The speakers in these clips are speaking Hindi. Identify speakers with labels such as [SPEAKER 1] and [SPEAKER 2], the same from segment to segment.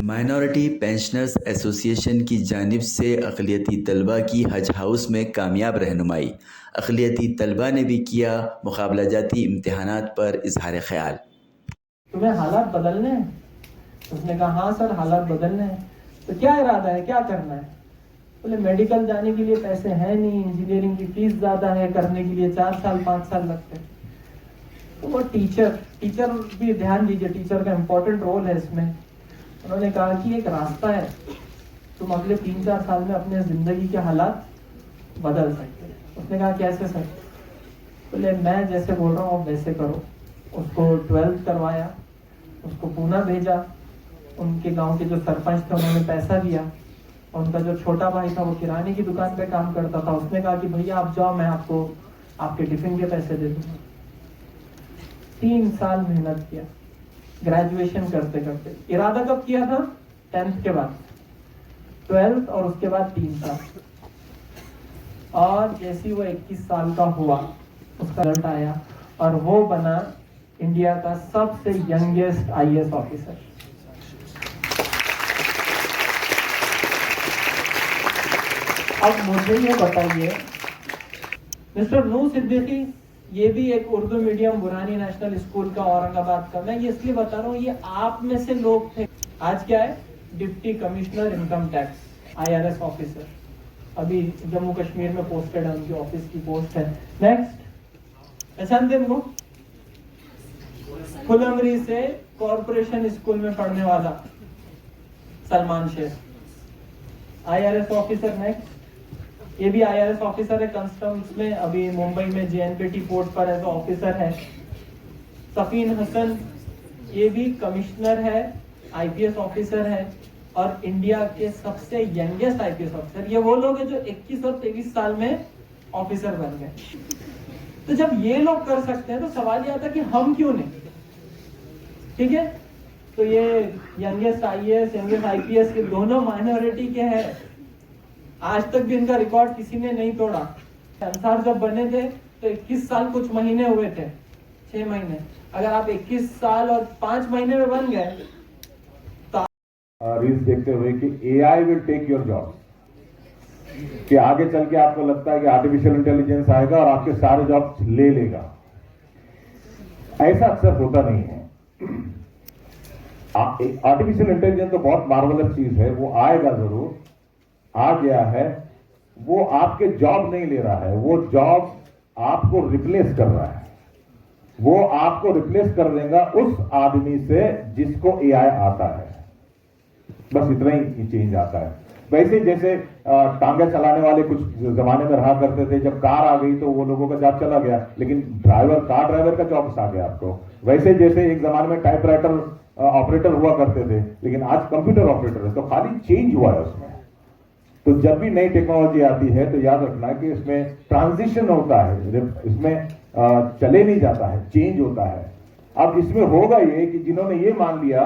[SPEAKER 1] माइनॉरिटी पेंशनर्स एसोसिएशन की जानिब से अक़लियती तलबा की हज हाउस में कामयाब रहनुमाई। अक़लियती तलबा ने भी किया मुकाबला जाती इम्तहानात पर इजहार ख्याल।
[SPEAKER 2] तुम्हें हालात बदलने हैं? उसने कहा हाँ सर, हालात बदलने हैं। तो क्या इरादा है, क्या करना है? बोले मेडिकल जाने के लिए पैसे हैं नहीं, इंजीनियरिंग की फीस ज़्यादा है, करने के लिए 4 साल 5 साल लगते हैं। तो वो टीचर भी ध्यान दीजिए, टीचर का इम्पोर्टेंट रोल है इसमें। उन्होंने कहा कि एक रास्ता है, तुम अगले 3-4 साल में अपने ज़िंदगी के हालात बदल सकते हो। उसने कहा कैसे सर? बोले मैं जैसे बोल रहा हूँ वैसे करो। उसको 12th करवाया, उसको पूना भेजा। उनके गांव के जो सरपंच थे उन्होंने पैसा दिया। और उनका जो छोटा भाई था वो किराने की दुकान पे काम करता था, उसने कहा कि भैया आप जाओ, मैं आपको आपके टिफिन के पैसे दे दूंगा। 3 साल मेहनत किया, ग्रेजुएशन करते करते। इरादा कब किया था? 10th के बाद, 12th और उसके बाद 3 साल। और जैसे वो 21 साल का हुआ, उसका रिजल्ट आया और वो बना इंडिया का सबसे यंगेस्ट आईएएस ऑफिसर। अब मुझे ये बताइए, मिस्टर नूर सिद्दीकी, ये भी एक Urdu medium Burhani national school का औरंगाबाद का। मैं ये इसलिए बता रहा हूँ, ये आप में से लोग थे। आज क्या है? Deputy commissioner income tax, IRS officer. अभी जम्मू कश्मीर में पोस्टेड है, उनकी ऑफिस की पोस्ट है। नेक्स्ट, पहचानते हो? फुलमरी से कॉरपोरेशन स्कूल में पढ़ने वाला Salman Shaikh, IRS officer. Next, ये भी आईआरएस ऑफिसर है कस्टम्स में, अभी मुंबई में जेएनपीटी पोर्ट पर एज ऑफिसर है। सफीन हसन, ये भी कमिश्नर है, आईपीएस ऑफिसर है। और इंडिया के सबसे यंगेस्ट आईपीएस ऑफिसर। ये वो लोग हैं जो 21 और 23 साल में ऑफिसर बन गए। तो जब ये लोग कर सकते हैं तो सवाल ये आता है कि हम क्यों नहीं? ठीक है, तो ये यंगेस्ट आईएएस, यंगेस्ट आईपीएस के दोनों माइनॉरिटी के हैं। आज तक भी इनका रिकॉर्ड किसी ने नहीं तोड़ा। अंसार जब बने थे तो 21 साल कुछ महीने हुए थे, 6 महीने। अगर आप 21 साल और 5 महीने में बन गए तो
[SPEAKER 3] रील्स देखते हुए कि AI will take your job, कि आगे चल के आपको लगता है कि आर्टिफिशियल इंटेलिजेंस आएगा और आपके सारे जॉब ले लेगा। ऐसा अक्सर होता नहीं है। आर्टिफिशियल इंटेलिजेंस तो बहुत मार्वलस चीज है, वो आएगा जरूर, आ गया है। वो आपके जॉब नहीं ले रहा है, वो जॉब आपको रिप्लेस कर रहा है। वो आपको रिप्लेस कर देगा उस आदमी से जिसको एआई आता है। बस इतना ही चेंज आता है। वैसे जैसे टांगे चलाने वाले कुछ जमाने में रहा करते थे, जब कार आ गई तो वो लोगों का जॉब चला गया, लेकिन कार ड्राइवर का जॉब आ गया आपको। वैसे जैसे एक जमाने में टाइपराइटर ऑपरेटर हुआ करते थे, लेकिन आज कंप्यूटर ऑपरेटर है, तो खाली चेंज हुआ है उसमें। तो जब भी नई टेक्नोलॉजी आती है तो याद रखना कि इसमें ट्रांजिशन होता है, इसमें चले नहीं जाता है, चेंज होता है। अब इसमें होगा ये कि जिन्होंने ये मान लिया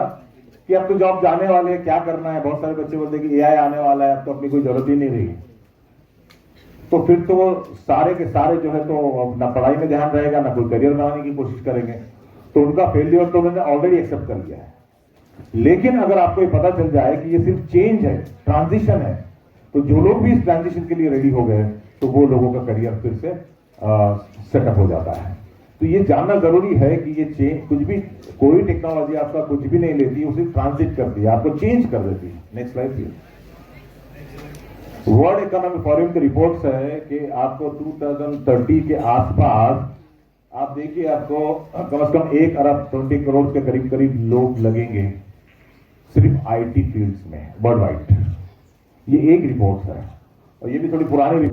[SPEAKER 3] कि अब तो जॉब जाने वाले हैं, क्या करना है। बहुत सारे बच्चे बोलते हैं कि एआई आने वाला है, अब तो अपनी कोई जरूरत ही नहीं रही। तो फिर तो वो सारे के सारे जो है तो ना पढ़ाई में ध्यान रहेगा, ना कोई करियर बनाने की कोशिश करेंगे। तो उनका फेलियर तो उन्होंने ऑलरेडी एक्सेप्ट कर लिया है। लेकिन अगर आपको ये पता चल जाए कि ये सिर्फ चेंज है, ट्रांजिशन है, तो जो लोग भी इस ट्रांजिशन के लिए रेडी हो गए तो वो लोगों का करियर फिर से सेटअप हो जाता है। तो ये जानना जरूरी है कि ये चेंज, कुछ भी, कोई टेक्नोलॉजी आपका कुछ भी नहीं लेती, उसे ट्रांजिट करती है, आपको चेंज कर देती है। Next slide please. World economic forum की रिपोर्ट्स है कि आपको 2030 के आसपास आप देखिए आपको कम से कम 1 अरब 20 करोड़ के करीब करीब लोग लगेंगे सिर्फ आईटी फील्ड्स में वर्ल्ड वाइड। ये एक रिपोर्ट है और ये भी थोड़ी पुरानी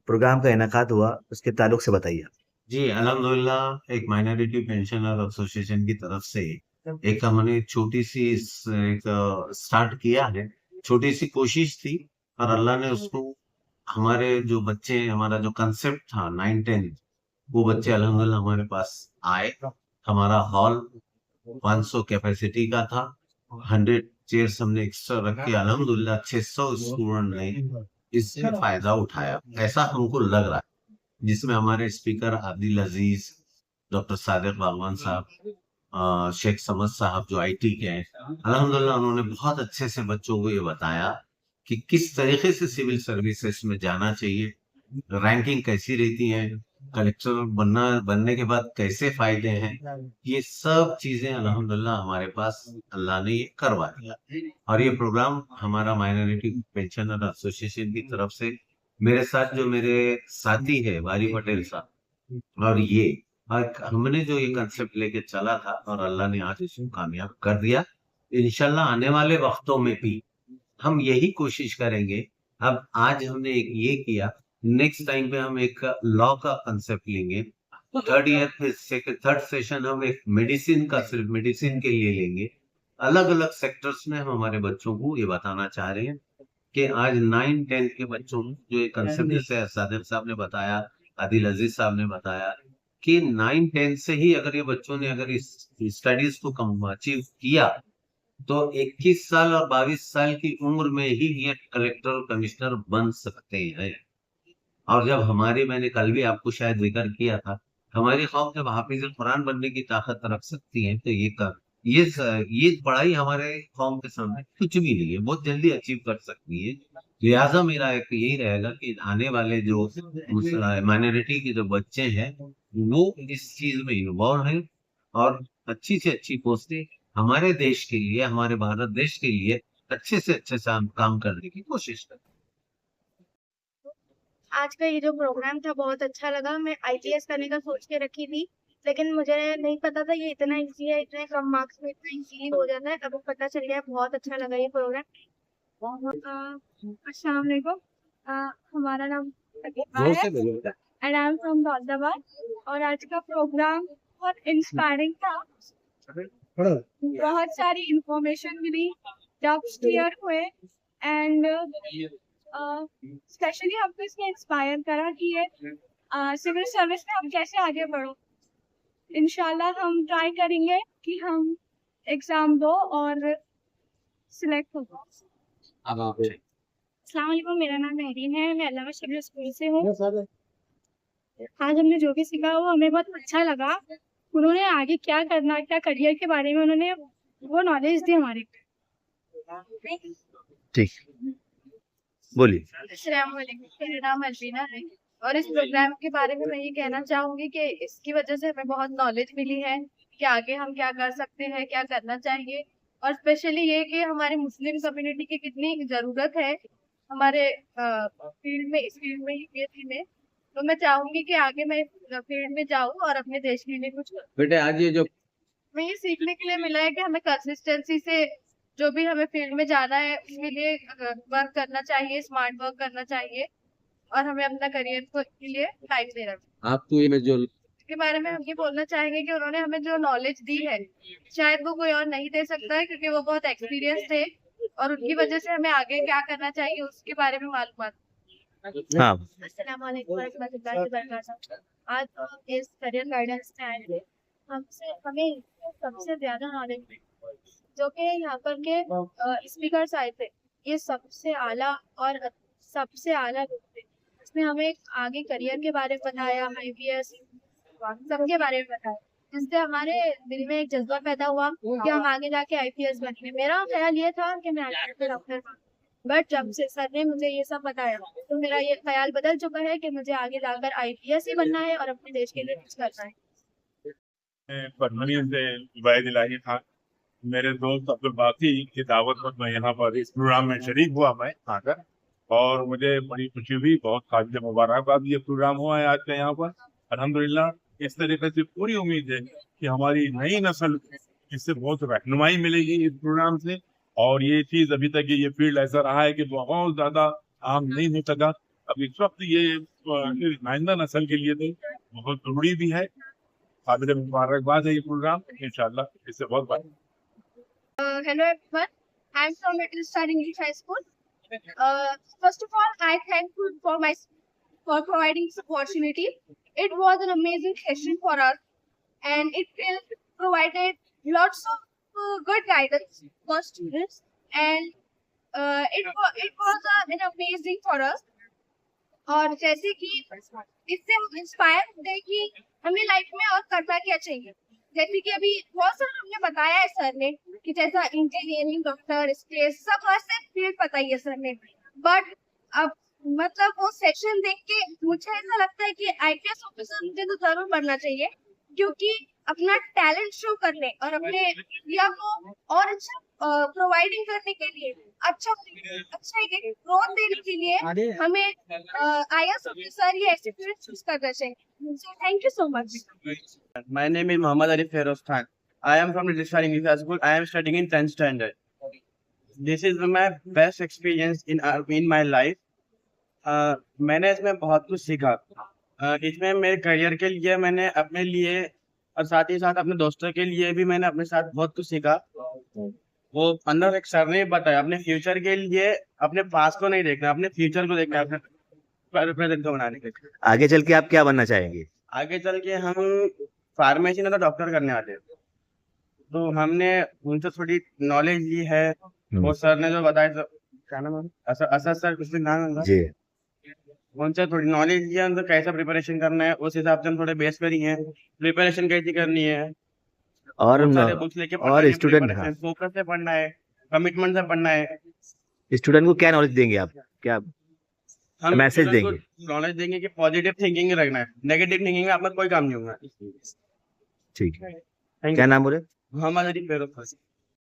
[SPEAKER 1] प्रोग्राम का इनेकाद हुआ, उसके ताल्लुक से बताइए।
[SPEAKER 4] जी अल्हम्दुलिल्लाह, एक माइनॉरिटी पेंशनर एसोसिएशन की तरफ से एक हमने छोटी सी एक स्टार्ट किया है। छोटी सी कोशिश थी और अल्लाह ने उसको, हमारे जो बच्चे, हमारा जो कंसेप्ट था 9-10, वो बच्चे अल्हम्दुलिल्लाह हमारे पास आए। हमारा हॉल 500 कैपेसिटी का था, 100 चेयर्स हमने एक्स्ट्रा रख के अल्हम्दुलिल्लाह 600 स्टूडेंट ने इससे फायदा उठाया, ऐसा हमको लग रहा है। जिसमें हमारे स्पीकर आदिल अजीज, डॉक्टर सादिक बागवान साहब, शेख समद साहब जो आईटी के हैं, अल्हम्दुलिल्लाह उन्होंने बहुत अच्छे से बच्चों को ये बताया कि किस तरीके से सिविल सर्विसेज में जाना चाहिए, रैंकिंग कैसी रहती है, कलेक्टर बनने के बाद कैसे फायदे हैं। ये सब चीजें अल्हम्दुलिल्लाह हमारे पास अल्लाह ने ये करवा दिया। और ये प्रोग्राम हमारा माइनॉरिटी पेंशनर एसोसिएशन की तरफ से, मेरे साथ जो मेरे साथी है वारी पटेल साहब, और ये हमने जो ये कंसेप्ट लेके चला था और अल्लाह ने आज इसको कामयाब कर दिया। इंशाल्लाह आने वाले वक्तों में भी हम यही कोशिश करेंगे। अब आज हमने एक ये किया, नेक्स्ट टाइम पे हम एक लॉ का कंसेप्ट लेंगे, थर्ड ईयर फिर थर्ड सेशन हम एक मेडिसिन का सिर्फ मेडिसिन के लिए लेंगे। अलग अलग सेक्टर्स में हम हमारे बच्चों को ये बताना चाह रहे हैं कि आज 9-10 के बच्चों को जो ये कंसेप्ट, जैसे सादिक साहब ने बताया, आदिल अजीज साहब ने बताया कि 9-10 से ही अगर ये बच्चों ने अगर इस स्टडीज को अचीव किया तो 21 साल और 22 साल की उम्र में ही ये कलेक्टर और कमिश्नर बन सकते हैं। और जब हमारी, मैंने कल भी आपको शायद जिक्र किया था, हमारी कौम जब हाफिज कुरान बनने की ताकत रख सकती है तो ये पढ़ाई हमारे कौम के सामने कुछ भी नहीं है, बहुत जल्दी अचीव कर सकती है। लिहाजा मेरा एक यही रहेगा कि आने वाले जो माइनॉरिटी के जो बच्चे हैं वो इस चीज में इन्वॉल्व हैं और अच्छी से अच्छी पोस्टें हमारे देश के लिए, हमारे भारत देश के लिए अच्छे से अच्छे काम करने की कोशिश करें।
[SPEAKER 5] आज का ये जो प्रोग्राम था बहुत अच्छा लगा। मैं आईपीएस करने का सोच के रखी थी, लेकिन मुझे नहीं पता था ये इतना इजी है, इतने कम मार्क्स में इतना इजी हो जाता है। अब पता चल गया, बहुत अच्छा लगा ये प्रोग्राम। अस्सलाम वालेकुम। हमारा नाम प्रतिभा है and I am from Daulatabad. और आज का प्रोग्राम बहुत इंस्पायरिंग था, बहुत सारी इंफॉर्मेशन मिली, डाउट्स क्लियर हुए एंड स्पेशली हमको इसमें इंस्पायर करा कि ये सिविल सर्विस में हम कैसे आगे बढ़ो। इंशाल्लाह हम ट्राई करेंगे कि हम एग्जाम दो और सिलेक्ट हो। अस्सलाम वालेकुम, मेरा नाम मेहरीन है, मैं अल्लामा शबीर स्कूल से हूँ। आज हमने जो भी सीखा वो हमें बहुत अच्छा लगा। उन्होंने आगे क्या करना, क्या करियर के बारे में उन्होंने वो नॉलेज दी हमारे को।
[SPEAKER 4] ठीक, बोलिए।
[SPEAKER 5] अस्सलाम वालेकुम, मेरा नाम अलबीना है और इस प्रोग्राम के बारे में मैं ये कहना चाहूंगी कि इसकी वजह से हमें बहुत नॉलेज मिली है कि आगे हम क्या कर सकते हैं, क्या करना चाहिए। और स्पेशली ये कि हमारे मुस्लिम कम्युनिटी की कितनी ज़रूरत है हमारे फील्ड में, इस फील्ड में, यूपीएससी में। तो मैं चाहूंगी कि आगे मैं फील्ड में जाऊँ और अपने देश के लिए कुछ करूं।
[SPEAKER 4] बेटे आज ये जो
[SPEAKER 5] मैं ये सीखने के लिए मिला है कि हमें कंसिस्टेंसी से जो भी हमें फील्ड में जाना है उसके लिए वर्क करना चाहिए, स्मार्ट वर्क करना चाहिए और हमें अपना करियर के लिए टाइम देना चाहिए।
[SPEAKER 4] आपको ये जो
[SPEAKER 5] के बारे में हम ये बोलना चाहेंगे कि उन्होंने हमें जो नॉलेज दी है शायद वो कोई और नहीं दे सकता है, क्योंकि वो बहुत एक्सपीरियंस थे और उनकी वजह से हमें आगे क्या करना चाहिए उसके बारे में मालूमात।
[SPEAKER 4] हाँ,
[SPEAKER 5] अस्सलाम वालेकुम वरहमतुल्लाहि वबरकातुहू। आज हम इस करियर गाइडेंस में आए थे, हमें सबसे ज्यादा नॉलेज जो कि यहाँ पर के स्पीकर्स आए थे, ये सबसे आला और सबसे आला लोग थे। इसमें हमें आगे करियर के बारे में बताया, आईपीएस सबके बारे में बताया, जिससे हमारे दिल में एक जज्बा पैदा हुआ कि हम आगे जाके आईपीएस बनेंगे। मेरा ख्याल ये था कि मैं आईपीएस डॉक्टर, बट जब से सर ने मुझे ये सब बताया तो मेरा ये ख्याल बदल चुका है कि मुझे आगे जाकर आईपीएस ही बनना है और अपने देश के लिए कुछ करना है।
[SPEAKER 6] पद्मनी से वैद इलाही खान, मेरे दोस्त अब्दुल बाकी की दावत पर मैं यहाँ पर इस प्रोग्राम में शरीक हुआ मैं आकर, और मुझे बड़ी खुशी हुई। बहुत काबिल मुबारकबाद ये प्रोग्राम हुआ है आज का यहाँ पर, अल्हम्दुलिल्लाह। इस तरीके से पूरी उम्मीद है कि हमारी नई नस्ल इससे बहुत रहनुमाई मिलेगी इस प्रोग्राम से। और ये चीज़ अभी तक ये फील्ड ऐसा रहा है कि बहुत ज़्यादा आम नहीं हो सका। अब इस वक्त ये आइंदा नस्ल के लिए तो बहुत जरूरी भी है। काबिल मुबारकबाद है ये प्रोग्राम, इंशाल्लाह इससे बहुत बात।
[SPEAKER 5] Hello everyone, I am from Middle Star English High School. First of all, I thank you for providing this opportunity. It was an amazing session for us, and it provided lots of good guidance for students, and it was an amazing for us. और जैसे कि इससे हम इंस्पायर होते हैं कि हमें लाइफ में और करना क्या चाहिए। जैसे कि अभी बहुत सारा हमने बताया है सर ने कि जैसा इंजीनियरिंग, डॉक्टर, स्पेस, सब हर से फील्ड बताई है सर ने। बट अब मतलब वो सेक्शन देख के मुझे ऐसा लगता है कि आईपीएस ऑफिसर मुझे तो जरूर बनना चाहिए, क्योंकि अपना टैलेंट शो करने और अपने इंडिया को और अच्छा प्रोवाइडिंग करने के लिए, अच्छा एक ग्रोथ देने के लिए हमें आईएएस ऑफिसर या ऐसे फील्ड चूज करना चाहिए। So thank you so much.
[SPEAKER 7] My name is Muhammad Arif Feroz Khan. I am from Registrar English High School. I am studying in 10th standard. This is my best experience in my life. मैंने इसमें बहुत कुछ सीखा। इसमें मेरे करियर के लिए मैंने अपने लिए और साथ ही साथ अपने दोस्तों के लिए भी मैंने अपने साथ बहुत कुछ सीखा। वो अंदर एक सर ने बताया, अपने फ्यूचर के लिए अपने पास को नहीं देखना, अपने फ्यूचर को देखना है, अपने प्रेजेंट को बनाने के लिए।
[SPEAKER 8] आगे चल के आप क्या बनना चाहेंगे?
[SPEAKER 7] आगे चल के हम फार्मेसी में तो डॉक्टर करने वाले हैं, तो हमने उनसे थोड़ी नॉलेज ली है। वो सर ने जो बताया, तो क्या नाम है, असद सर, कुछ भी नाम है
[SPEAKER 8] जी।
[SPEAKER 7] उनसे थोड़ी नॉलेज लिया, उनको कैसा प्रिपरेशन करना है, उस हिसाब से हम थोड़े बेस करी है, प्रिपरेशन कैसी करनी है।
[SPEAKER 8] और
[SPEAKER 7] बुक्स लेके
[SPEAKER 8] स्टूडेंट,
[SPEAKER 7] फोकस से पढ़ना है, कमिटमेंट से पढ़ना है।
[SPEAKER 8] स्टूडेंट को क्या नॉलेज देंगे आप, क्या
[SPEAKER 7] हम
[SPEAKER 8] मैसेज देंगे?
[SPEAKER 7] नॉलेज देंगे कि पॉजिटिव थिंकिंग रखना है, नेगेटिव थिंकिंग में आपका कोई काम नहीं होगा।
[SPEAKER 8] ठीक है, क्या नाम बोले?
[SPEAKER 7] मोहम्मद अली फेरोज खान।